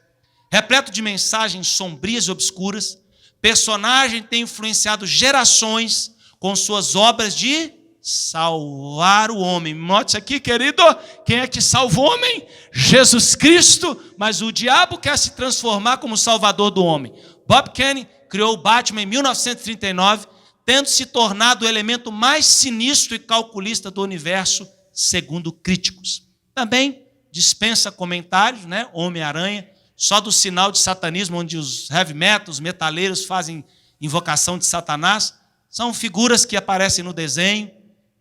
Repleto de mensagens sombrias e obscuras, personagem tem influenciado gerações com suas obras de salvar o homem. Note isso aqui, querido. Quem é que salva o homem? Jesus Cristo, mas o diabo quer se transformar como salvador do homem. Bob Kane criou o Batman em 1939, tendo se tornado o elemento mais sinistro e calculista do universo, segundo críticos. Também dispensa comentários, né? Homem-Aranha, só do sinal de satanismo, onde os heavy metal, os metaleiros fazem invocação de Satanás. São figuras que aparecem no desenho.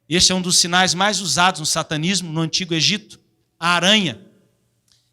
Este é um dos sinais mais usados no satanismo, no Antigo Egito. A aranha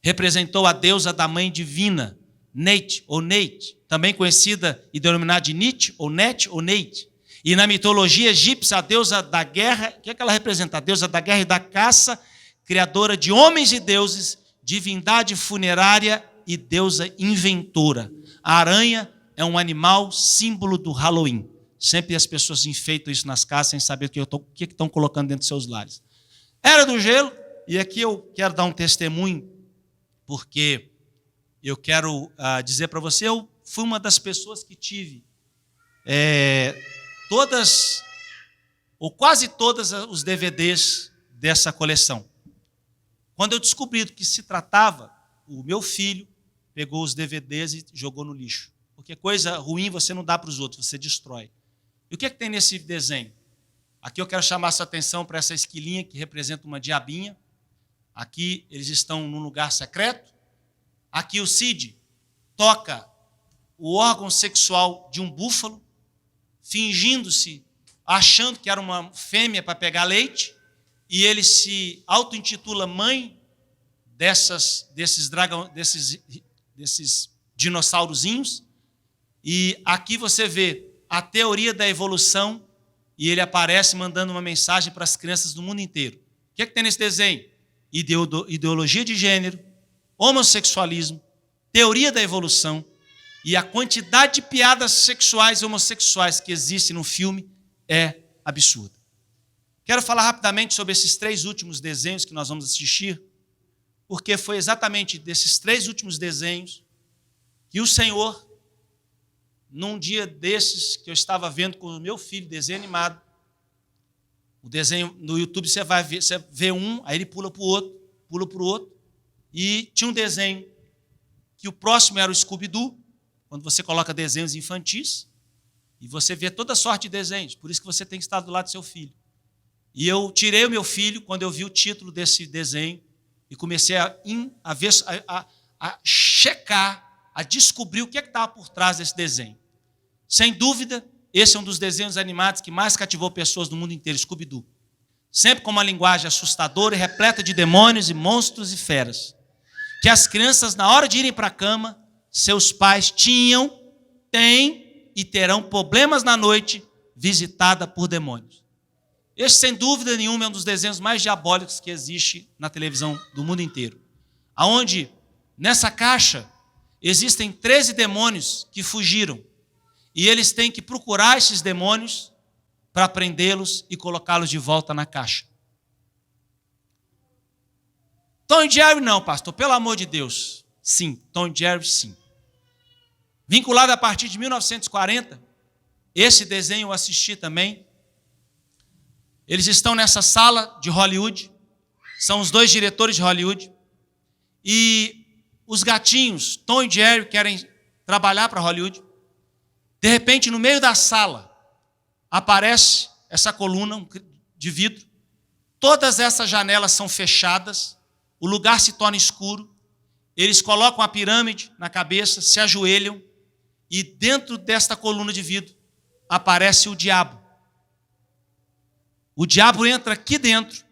representou a deusa da mãe divina, Neit, ou Neit, também conhecida e denominada de Nit, ou Net, ou Neit. E na mitologia egípcia, a deusa da guerra, o que é que ela representa? A deusa da guerra e da caça, criadora de homens e deuses, divindade funerária e deusa inventora. A aranha é um animal símbolo do Halloween. Sempre as pessoas enfeitam isso nas casas sem saber o que estão colocando dentro dos seus lares. Era do Gelo, e aqui eu quero dar um testemunho, porque eu quero dizer para você, eu fui uma das pessoas que tive todas, ou quase todas os DVDs dessa coleção. Quando eu descobri do que se tratava, o meu filho pegou os DVDs e jogou no lixo. Porque coisa ruim você não dá para os outros, você destrói. E o que é que tem nesse desenho? Aqui eu quero chamar a sua atenção para essa esquilinha que representa uma diabinha. Aqui eles estão num lugar secreto. Aqui o Cid toca o órgão sexual de um búfalo, fingindo-se, achando que era uma fêmea para pegar leite, e ele se auto-intitula mãe desses dinossaurozinhos. E aqui você vê a teoria da evolução, e ele aparece mandando uma mensagem para as crianças do mundo inteiro. O que é que tem nesse desenho? Ideologia de gênero, homossexualismo, teoria da evolução, e a quantidade de piadas sexuais e homossexuais que existe no filme é absurda. Quero falar rapidamente sobre esses 3 últimos desenhos que nós vamos assistir, porque foi exatamente desses 3 últimos desenhos que o Senhor, num dia desses que eu estava vendo com o meu filho, desenho animado, o desenho no YouTube você vê um, aí ele pula para o outro, e tinha um desenho que o próximo era o Scooby-Doo. quando você coloca desenhos infantis, e você vê toda sorte de desenhos, por isso que você tem que estar do lado do seu filho. E eu tirei o meu filho quando eu vi o título desse desenho e comecei a checar, a descobrir o que estava por trás desse desenho. Sem dúvida, esse é um dos desenhos animados que mais cativou pessoas do mundo inteiro, Scooby-Doo. Sempre com uma linguagem assustadora e repleta de demônios e monstros e feras. Que as crianças, na hora de irem para a cama, seus pais têm e terão problemas na noite, visitada por demônios. Este, sem dúvida nenhuma, é um dos desenhos mais diabólicos que existe na televisão do mundo inteiro. Aonde, nessa caixa, existem 13 demônios que fugiram. E eles têm que procurar esses demônios para prendê-los e colocá-los de volta na caixa. Tom e Jerry não, pastor, pelo amor de Deus. Sim, Tom e Jerry sim. Vinculado a partir de 1940, esse desenho eu assisti também. Eles estão nessa sala de Hollywood, são os dois diretores de Hollywood, e os gatinhos, Tom e Jerry, querem trabalhar para Hollywood. De repente, no meio da sala, aparece essa coluna de vidro, todas essas janelas são fechadas, o lugar se torna escuro, eles colocam a pirâmide na cabeça, se ajoelham, e dentro desta coluna de vidro aparece o diabo. O diabo entra aqui dentro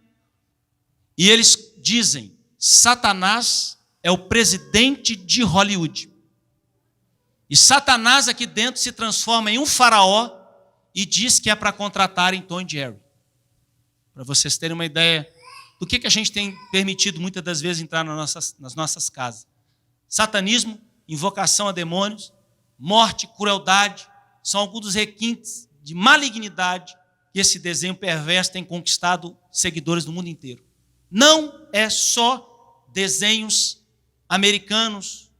e eles dizem: Satanás é o presidente de Hollywood. E Satanás aqui dentro se transforma em um faraó e diz que é para contratarem Tom e Jerry. Para vocês terem uma ideia do que a gente tem permitido muitas das vezes entrar nas nossas casas. Satanismo, invocação a demônios, morte, crueldade, são alguns dos requintes de malignidade que esse desenho perverso tem conquistado seguidores do mundo inteiro. Não é só desenhos americanos,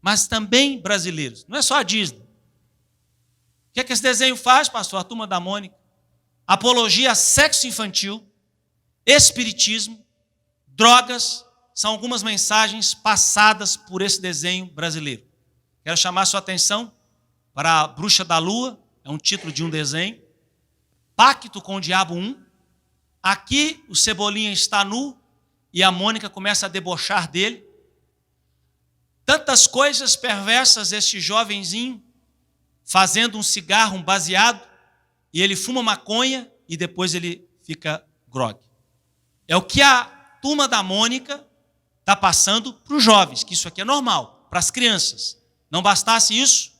mas também brasileiros. Não é só a Disney. O que é que esse desenho faz, pastor? A Turma da Mônica. Apologia a sexo infantil, espiritismo, drogas, são algumas mensagens passadas por esse desenho brasileiro. Quero chamar a sua atenção para a Bruxa da Lua, é um título de um desenho. Pacto com o Diabo 1. Aqui o Cebolinha está nu e a Mônica começa a debochar dele. Tantas coisas perversas este jovenzinho, fazendo um cigarro, um baseado, e ele fuma maconha e depois ele fica grogue. É o que a Turma da Mônica está passando para os jovens, que isso aqui é normal, para as crianças. Não bastasse isso,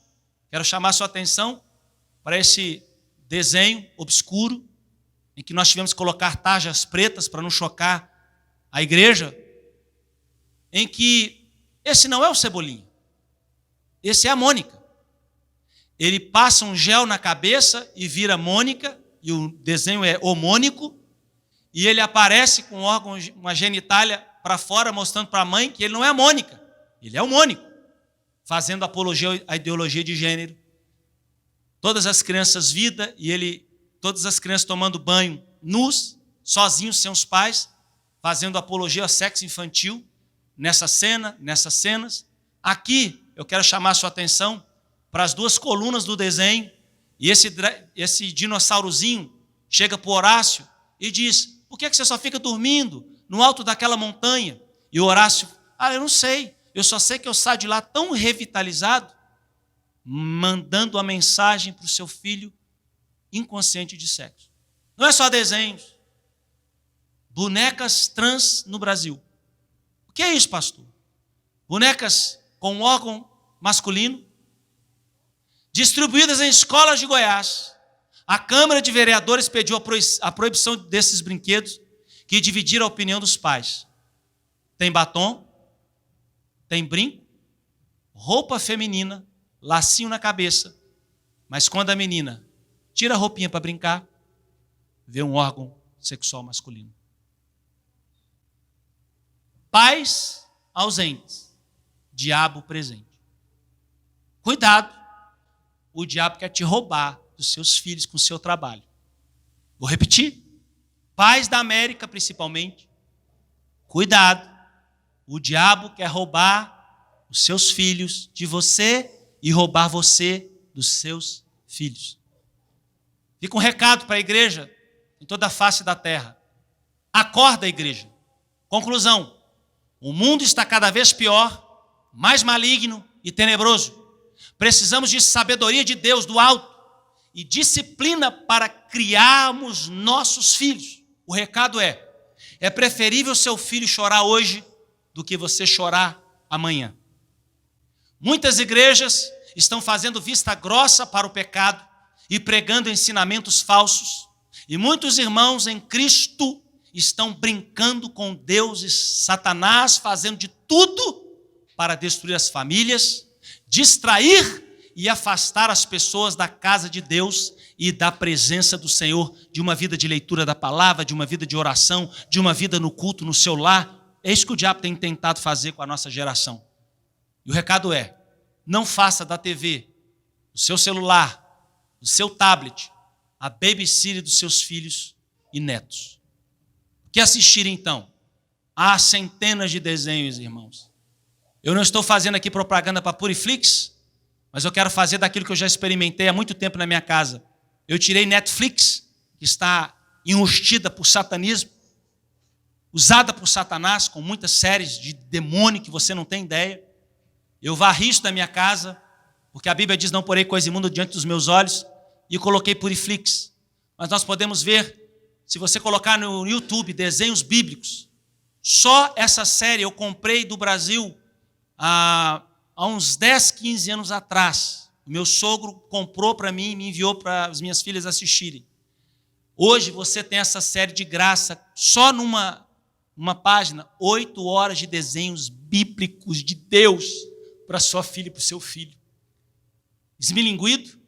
quero chamar a sua atenção para esse desenho obscuro, em que nós tivemos que colocar tarjas pretas para não chocar a igreja, em que esse não é o Cebolinha, esse é a Mônica. Ele passa um gel na cabeça e vira Mônica, e o desenho é homônico, e ele aparece com um órgão, uma genitália para fora, mostrando para a mãe que ele não é a Mônica, ele é homônico, fazendo apologia à ideologia de gênero. Todas as crianças vida, e todas as crianças tomando banho nus, sozinhos, sem os pais, fazendo apologia ao sexo infantil, nessas cenas. Aqui, eu quero chamar a sua atenção para as duas colunas do desenho, e esse dinossaurozinho chega para o Horácio e diz: por que você só fica dormindo no alto daquela montanha? E o Horácio: eu não sei, eu só sei que eu saio de lá tão revitalizado, mandando a mensagem para o seu filho inconsciente de sexo. Não é só desenhos. Bonecas trans no Brasil. O que é isso, pastor? Bonecas com órgão masculino, distribuídas em escolas de Goiás. A Câmara de Vereadores pediu a proibição desses brinquedos que dividiram a opinião dos pais. Tem batom, tem brinco, roupa feminina, lacinho na cabeça, mas quando a menina tira a roupinha para brincar, vê um órgão sexual masculino. Pais ausentes, diabo presente. Cuidado, o diabo quer te roubar dos seus filhos com o seu trabalho. Vou repetir, pais da América principalmente, cuidado, o diabo quer roubar os seus filhos de você e roubar você dos seus filhos. Fica um recado para a igreja em toda a face da terra. Acorda, igreja. Conclusão. O mundo está cada vez pior, mais maligno e tenebroso. Precisamos de sabedoria de Deus do alto e disciplina para criarmos nossos filhos. O recado é preferível seu filho chorar hoje do que você chorar amanhã. Muitas igrejas estão fazendo vista grossa para o pecado e pregando ensinamentos falsos. E muitos irmãos em Cristo estão brincando com Deus e Satanás, fazendo de tudo para destruir as famílias, distrair e afastar as pessoas da casa de Deus e da presença do Senhor, de uma vida de leitura da palavra, de uma vida de oração, de uma vida no culto, no seu lar. É isso que o diabo tem tentado fazer com a nossa geração. E o recado não faça da TV, do seu celular, do seu tablet, a babysitter dos seus filhos e netos. O que assistir então? Há centenas de desenhos, irmãos. Eu não estou fazendo aqui propaganda para Puriflix, mas eu quero fazer daquilo que eu já experimentei há muito tempo na minha casa. Eu tirei Netflix, que está enrustida por satanismo, usada por Satanás, com muitas séries de demônio que você não tem ideia. Eu varri isso da minha casa, porque a Bíblia diz, não porei coisa imunda diante dos meus olhos, e coloquei Puriflix. Mas nós podemos ver, se você colocar no YouTube, desenhos bíblicos, só essa série eu comprei do Brasil há uns 10, 15 anos atrás. O meu sogro comprou para mim e me enviou para as minhas filhas assistirem. Hoje você tem essa série de graça, só numa página, 8 horas de desenhos bíblicos de Deus para sua filha e para o seu filho. Esmilinguido,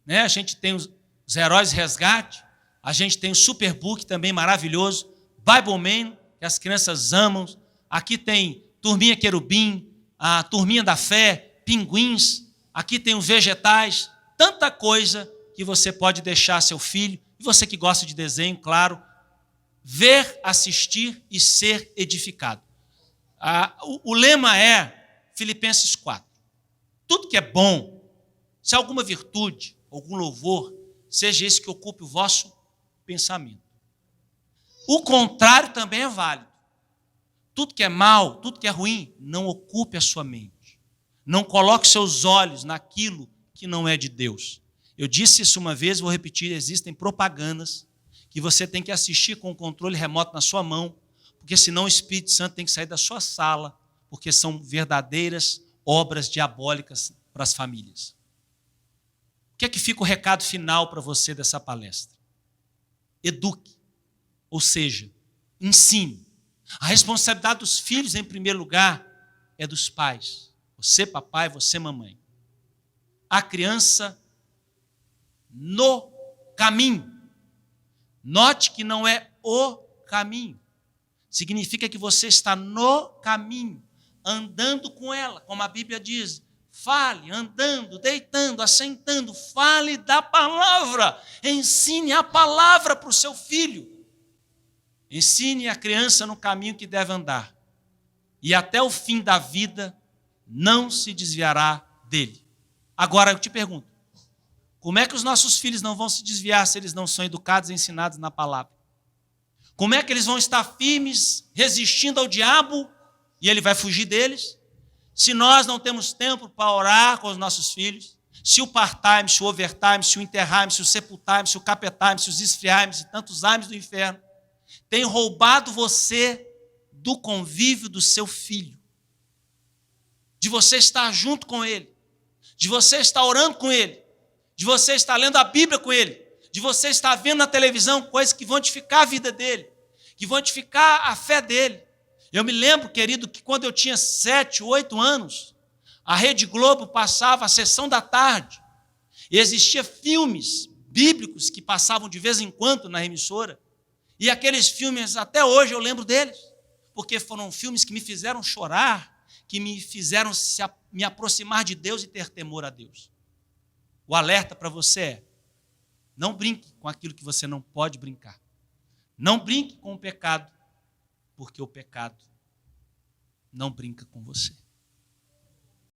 né? A gente tem os Heróis Resgate, a gente tem o Superbook também maravilhoso, Bible Man, que as crianças amam, aqui tem Turminha Querubim, a Turminha da Fé, Pinguins, aqui tem os Vegetais, tanta coisa que você pode deixar seu filho, e você que gosta de desenho, claro, ver, assistir e ser edificado. O lema é Filipenses 4. Tudo que é bom, se há alguma virtude, algum louvor, seja esse que ocupe o vosso pensamento. O contrário também é válido. Tudo que é mal, tudo que é ruim, não ocupe a sua mente. Não coloque seus olhos naquilo que não é de Deus. Eu disse isso uma vez, vou repetir, existem propagandas que você tem que assistir com o controle remoto na sua mão, porque senão o Espírito Santo tem que sair da sua sala, porque são verdadeiras obras diabólicas para as famílias. O que é que fica o recado final para você dessa palestra? Eduque, ou seja, ensine. A responsabilidade dos filhos, em primeiro lugar, é dos pais. Você, papai, você, mamãe. A criança no caminho. Note que não é o caminho. Significa que você está no caminho, andando com ela, como a Bíblia diz. Fale, andando, deitando, assentando, fale da palavra. Ensine a palavra para o seu filho. Ensine a criança no caminho que deve andar. E até o fim da vida não se desviará dele. Agora eu te pergunto, como é que os nossos filhos não vão se desviar se eles não são educados e ensinados na palavra? Como é que eles vão estar firmes, resistindo ao diabo, e ele vai fugir deles? Se nós não temos tempo para orar com os nossos filhos, se o part-time, se o overtime, se o intertime, se o sepultime, se o capetime, se os esfriames e tantos times do inferno, tem roubado você do convívio do seu filho, de você estar junto com ele, de você estar orando com ele, de você estar lendo a Bíblia com ele, de você estar vendo na televisão coisas que vão edificar a vida dele, que vão edificar a fé dele. Eu me lembro, querido, que quando eu tinha 7, 8 anos, a Rede Globo passava a sessão da tarde, e existia filmes bíblicos que passavam de vez em quando na emissora, e aqueles filmes, até hoje eu lembro deles, porque foram filmes que me fizeram chorar, que me fizeram me aproximar de Deus e ter temor a Deus. O alerta para você é, não brinque com aquilo que você não pode brincar. Não brinque com o pecado, porque o pecado não brinca com você.